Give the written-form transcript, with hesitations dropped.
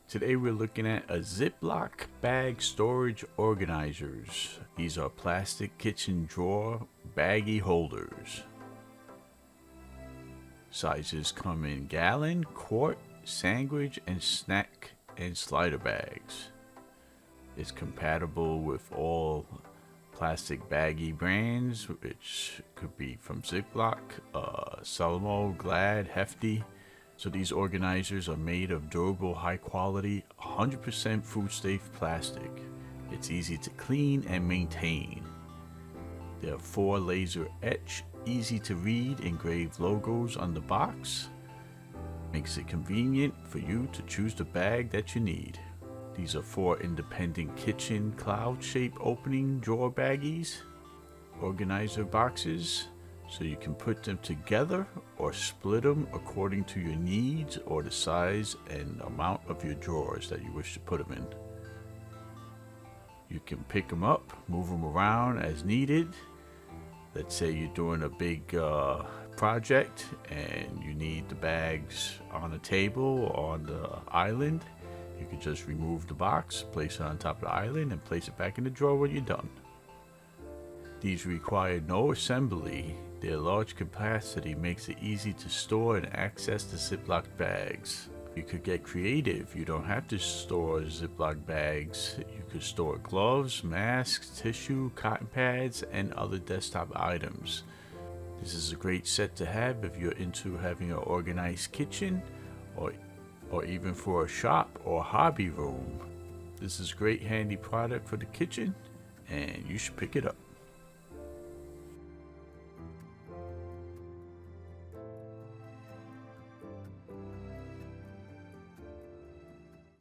Today we're looking at a Ziplock bag storage organizers. These are plastic kitchen drawer baggie holders. Sizes come in gallon, quart, sandwich, and snack and slider bags. It's compatible with all plastic baggie brands, which could be from Ziplock, Salmo, Glad, Hefty. So these organizers are made of durable, high quality, 100% food safe plastic. It's easy to clean and maintain. There are 4 laser etch, easy to read engraved logos on the box. Makes it convenient for you to choose the bag that you need. These are 4 independent kitchen cloud shape opening drawer baggies, organizer boxes, so you can put them together or split them according to your needs or the size and amount of your drawers that you wish to put them in. You can pick them up, move them around as needed. Let's say you're doing a big project and you need the bags on a table or on the island. You can just remove the box, place it on top of the island, and place it back in the drawer when you're done. These require no assembly. Their large capacity makes it easy to store and access the Ziplock bags. You could get creative. You don't have to store Ziplock bags. You could store gloves, masks, tissue, cotton pads, and other desktop items. This is a great set to have if you're into having an organized kitchen or even for a shop or hobby room. This is a great handy product for the kitchen, and you should pick it up.